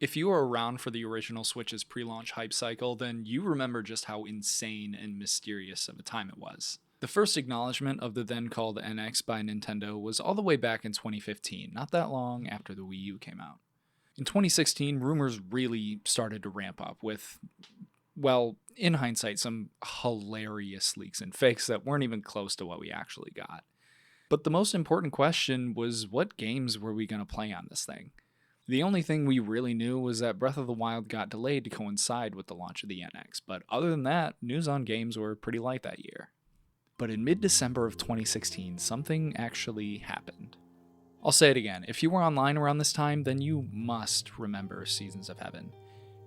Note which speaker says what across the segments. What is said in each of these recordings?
Speaker 1: If you were around for the original Switch's pre-launch hype cycle, then you remember just how insane and mysterious of a time it was. The first acknowledgement of the then called NX by Nintendo was all the way back in 2015, not that long after the Wii U came out. In 2016, rumors really started to ramp up with, well, in hindsight, some hilarious leaks and fakes that weren't even close to what we actually got. But the most important question was, what games were we going to play on this thing? The only thing we really knew was that Breath of the Wild got delayed to coincide with the launch of the NX, but other than that, news on games were pretty light that year. But in mid-December of 2016, something actually happened. I'll say it again, if you were online around this time, then you must remember Seasons of Heaven.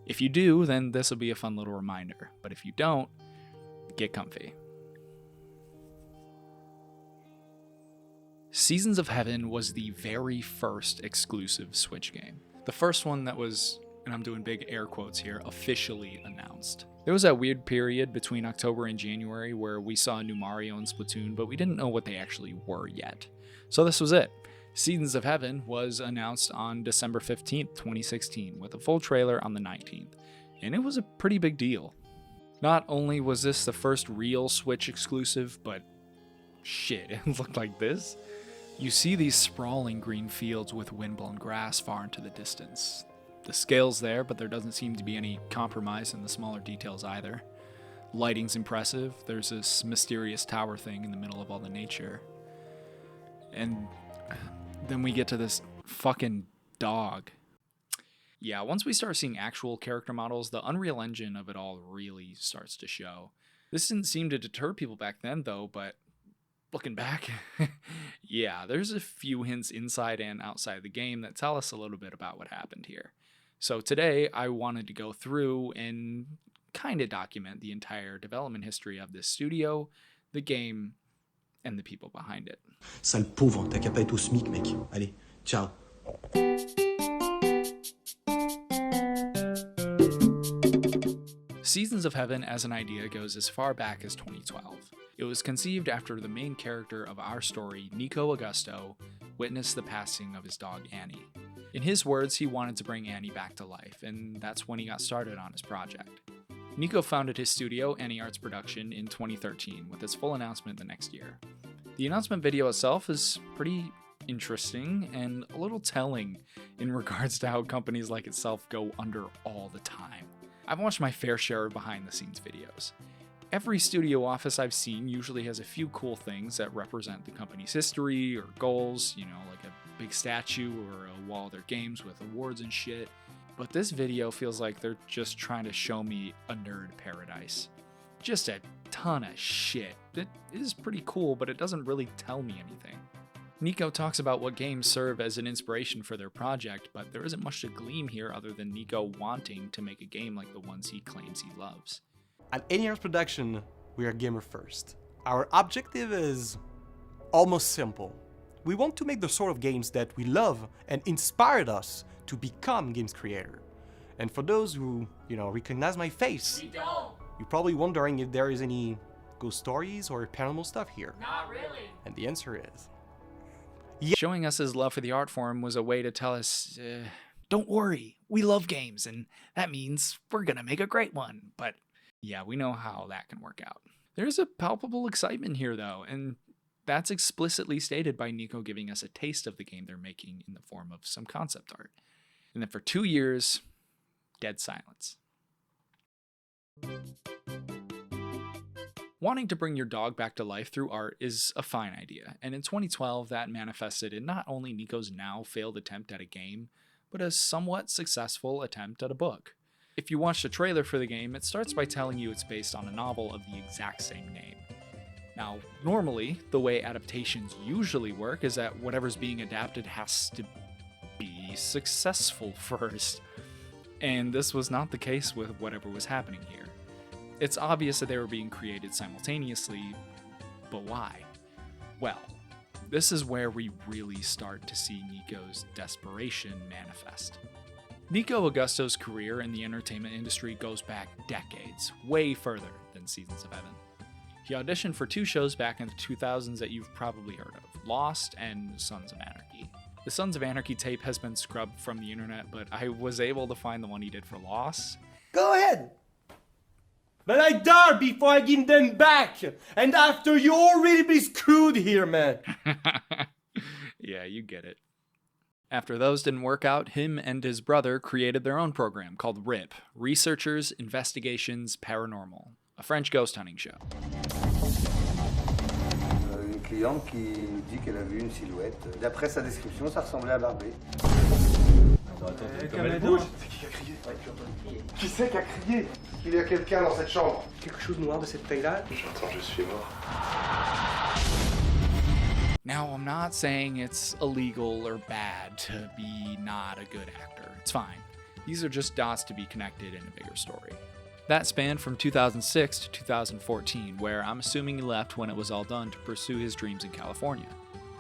Speaker 1: If you do, then this will be a fun little reminder, but if you don't, get comfy. Seasons of Heaven was the very first exclusive Switch game. The first one that was, and I'm doing big air quotes here, officially announced. There was that weird period between October and January where we saw a new Mario and Splatoon, but we didn't know what they actually were yet. So this was it. Seasons of Heaven was announced on December 15th, 2016, with a full trailer on the 19th, and it was a pretty big deal. Not only was this the first real Switch exclusive, but shit, it looked like this. You see these sprawling green fields with windblown grass far into the distance. The scale's there, but there doesn't seem to be any compromise in the smaller details either. Lighting's impressive. There's this mysterious tower thing in the middle of all the nature. And then we get to this fucking dog. Yeah, once we start seeing actual character models, the Unreal Engine of it all really starts to show. This didn't seem to deter people back then, though, but looking back, yeah, there's a few hints inside and outside the game that tell us a little bit about what happened here. So today, I wanted to go through and kind of document the entire development history of this studio, the game, and the people behind it.
Speaker 2: Sale pauvre, t'as qu'à pas être au SMIC, mec. Allez, ciao.
Speaker 1: Seasons of Heaven as an idea goes as far back as 2012. It was conceived after the main character of our story, Nico Augusto, witnessed the passing of his dog Annie. In his words, he wanted to bring Annie back to life, and that's when he got started on his project. Nico founded his studio, Annie Arts Production, in 2013, with its full announcement the next year. The announcement video itself is pretty interesting and a little telling in regards to how companies like itself go under all the time. I've watched my fair share of behind-the-scenes videos. Every studio office I've seen usually has a few cool things that represent the company's history or goals, like a big statue or a wall of their games with awards and shit. But this video feels like they're just trying to show me a nerd paradise. Just a ton of shit. It is pretty cool, but it doesn't really tell me anything. Nico talks about what games serve as an inspiration for their project, but there isn't much to glean here other than Nico wanting to make a game like the ones he claims he loves.
Speaker 3: At Annie Arts Production, we are gamer first. Our objective is almost simple. We want to make the sort of games that we love and inspired us to become games creator. And for those who, recognize my face, you're probably wondering if there is any ghost stories or paranormal stuff here.
Speaker 4: Not really.
Speaker 3: And the answer is
Speaker 1: Showing us his love for the art form was a way to tell us, don't worry, we love games, and that means we're gonna make a great one. But yeah, we know how that can work out. There's a palpable excitement here, though, and that's explicitly stated by Nico giving us a taste of the game they're making in the form of some concept art. And then for 2 years, dead silence. Wanting to bring your dog back to life through art is a fine idea, and in 2012 that manifested in not only Nico's now failed attempt at a game, but a somewhat successful attempt at a book. If you watch the trailer for the game, it starts by telling you it's based on a novel of the exact same name. Now, normally, the way adaptations usually work is that whatever's being adapted has to be successful first, and this was not the case with whatever was happening here. It's obvious that they were being created simultaneously, but why? Well, this is where we really start to see Nico's desperation manifest. Nico Augusto's career in the entertainment industry goes back decades, way further than Seasons of Heaven. He auditioned for 2 shows back in the 2000s that you've probably heard of, Lost and Sons of Anarchy. The Sons of Anarchy tape has been scrubbed from the internet, but I was able to find the one he did for Loss.
Speaker 3: Go ahead! But I die before I give them back! And after you already be screwed here, man!
Speaker 1: Yeah, you get it. After those didn't work out, him and his brother created their own program called RIP, Researchers Investigations Paranormal, a French ghost hunting show.
Speaker 4: Une cliente qui nous dit qu'elle a vu une silhouette. D'après sa description, ça ressemblait à Barbé.
Speaker 2: Comme elle bouge. C'est qui a crié? Qui c'est qui a crié? Il y a quelqu'un dans cette chambre.
Speaker 3: Quelque chose de noir de cette taille-là?
Speaker 2: J'entends, je suis mort.
Speaker 1: Now, I'm not saying it's illegal or bad to be not a good actor. It's fine. These are just dots to be connected in a bigger story. That spanned from 2006 to 2014, where I'm assuming he left when it was all done to pursue his dreams in California.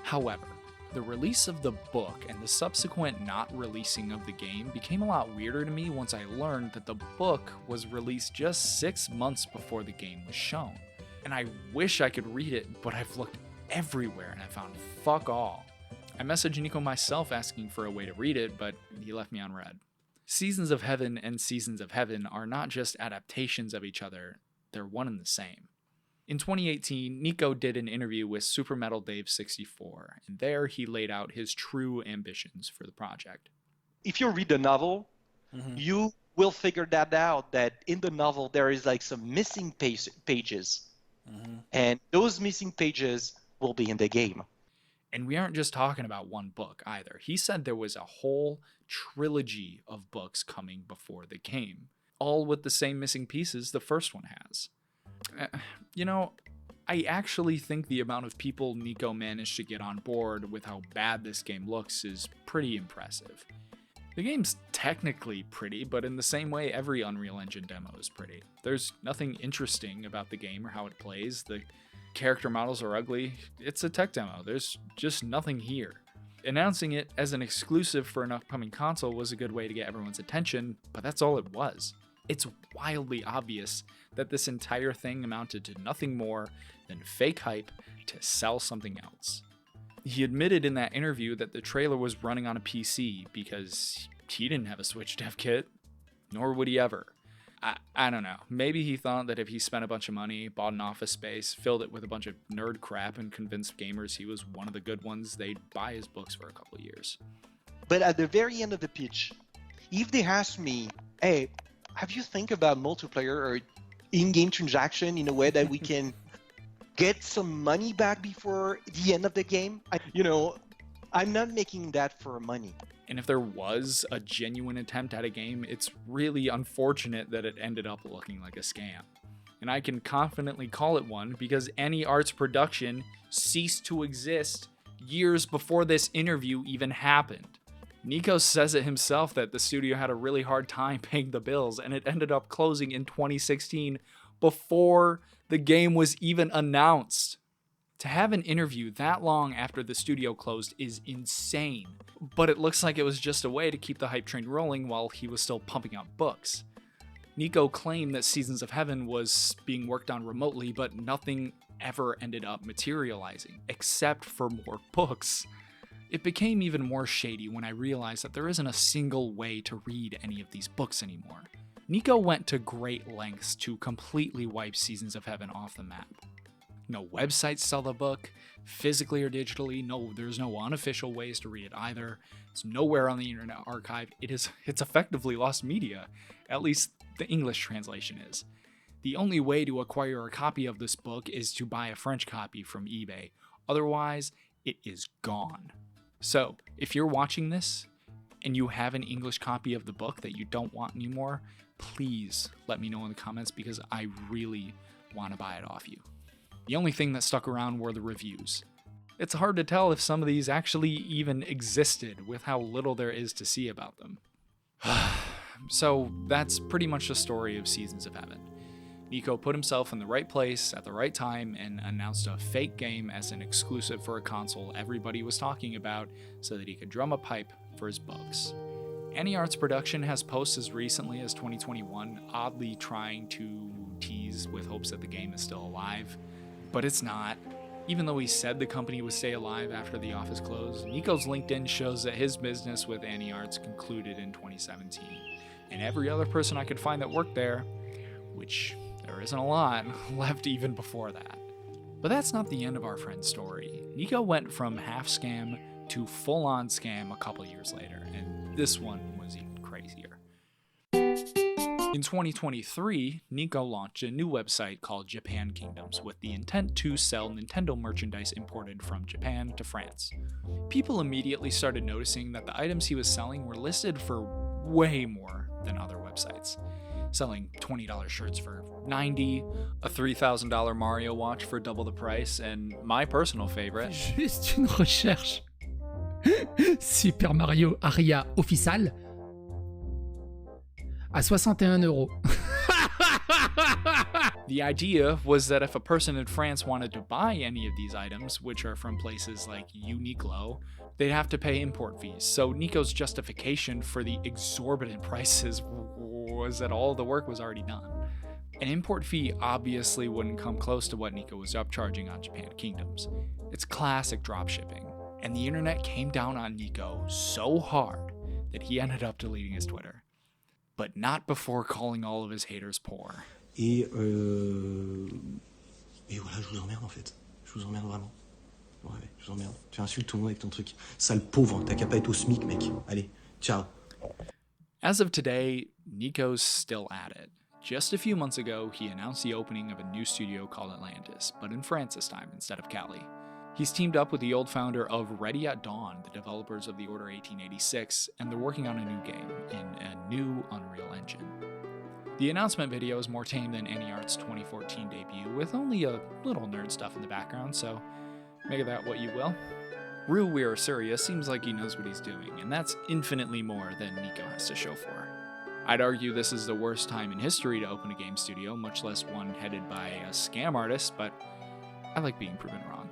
Speaker 1: However, the release of the book and the subsequent not releasing of the game became a lot weirder to me once I learned that the book was released just 6 months before the game was shown. And I wish I could read it, but I've looked everywhere and I found fuck all. I messaged Nico myself asking for a way to read it, but he left me on red. Seasons of Heaven and Seasons of Heaven are not just adaptations of each other, they're one and the same. In 2018, Nico did an interview with Super Metal Dave 64, and there he laid out his true ambitions for the project.
Speaker 5: If you read the novel, you will figure that out, that in the novel there is like some missing pages. And those missing pages will be in the game.
Speaker 1: And we aren't just talking about one book either. He said there was a whole trilogy of books coming before the game, all with the same missing pieces the first one has. You know, I actually think the amount of people Nico managed to get on board with how bad this game looks is pretty impressive. The game's technically pretty, but in the same way every Unreal Engine demo is pretty. There's nothing interesting about the game or how it plays. The character models are ugly. It's a tech demo. There's just nothing here. Announcing it as an exclusive for an upcoming console was a good way to get everyone's attention, but that's all it was. It's wildly obvious that this entire thing amounted to nothing more than fake hype to sell something else. He admitted in that interview that the trailer was running on a PC because he didn't have a Switch dev kit, nor would he ever. I don't know. Maybe he thought that if he spent a bunch of money, bought an office space, filled it with a bunch of nerd crap, and convinced gamers he was one of the good ones, they'd buy his books for a couple of years.
Speaker 5: But at the very end of the pitch, if they ask me, hey, have you think about multiplayer or in-game transaction in a way that we can get some money back before the end of the game? I'm not making that for money.
Speaker 1: And if there was a genuine attempt at a game, it's really unfortunate that it ended up looking like a scam. And I can confidently call it one because Any Arts production ceased to exist years before this interview even happened. Nico says it himself that the studio had a really hard time paying the bills, and it ended up closing in 2016 before the game was even announced. To have an interview that long after the studio closed is insane, but it looks like it was just a way to keep the hype train rolling while he was still pumping out books. Nico claimed that Seasons of Heaven was being worked on remotely, but nothing ever ended up materializing, except for more books. It became even more shady when I realized that there isn't a single way to read any of these books anymore. Nico went to great lengths to completely wipe Seasons of Heaven off the map. No websites sell the book, physically or digitally. No, there's no unofficial ways to read it either. It's nowhere on the Internet Archive. It's effectively lost media. At least the English translation is. The only way to acquire a copy of this book is to buy a French copy from eBay. Otherwise, it is gone. So, if you're watching this and you have an English copy of the book that you don't want anymore, please let me know in the comments because I really want to buy it off you. The only thing that stuck around were the reviews. It's hard to tell if some of these actually even existed with how little there is to see about them. So that's pretty much the story of Seasons of Heaven. Nico put himself in the right place at the right time and announced a fake game as an exclusive for a console everybody was talking about so that he could drum a pipe for his books. Any Arts production has posts as recently as 2021, oddly trying to tease with hopes that the game is still alive. But it's not. Even though he said the company would stay alive after the office closed, Nico's LinkedIn shows that his business with AnyArts concluded in 2017. And every other person I could find that worked there, which there isn't a lot, left even before that. But that's not the end of our friend's story. Nico went from half scam to full-on scam a couple years later, and this one was even crazier. In 2023, Nico launched a new website called Japan Kingdoms with the intent to sell Nintendo merchandise imported from Japan to France. People immediately started noticing that the items he was selling were listed for way more than other websites. Selling $20 shirts for $90, a $3,000 Mario watch for double the price, and my personal favorite,
Speaker 6: Juste une recherche. Super Mario Aria Official à 61 €.
Speaker 1: The idea was that if a person in France wanted to buy any of these items, which are from places like Uniqlo, they'd have to pay import fees. So Nico's justification for the exorbitant prices was that all the work was already done. An import fee obviously wouldn't come close to what Nico was upcharging on Japan Kingdoms. It's classic dropshipping, and the internet came down on Nico so hard that he ended up deleting his Twitter. But not before calling all of his haters poor.
Speaker 7: Et voilà, je vous emmerde en fait. Je vous emmerde vraiment. Ouais, je vous emmerde. Tu insultes tout le monde avec ton truc. Sale pauvre, t'as qu'à pas être au SMIC, mec. Allez, ciao.
Speaker 1: As of today, Nico's still at it. Just a few months ago, he announced the opening of a new studio called Atlantis, but in France this time instead of Cali. He's teamed up with the old founder of Ready at Dawn, the developers of the Order 1886, and they're working on a new game in a new Unreal Engine. The announcement video is more tame than AnyArts' 2014 debut, with only a little nerd stuff in the background, so make of that what you will. Ryu Uesuria seems like he knows what he's doing, and that's infinitely more than Nico has to show for. I'd argue this is the worst time in history to open a game studio, much less one headed by a scam artist, but I like being proven wrong.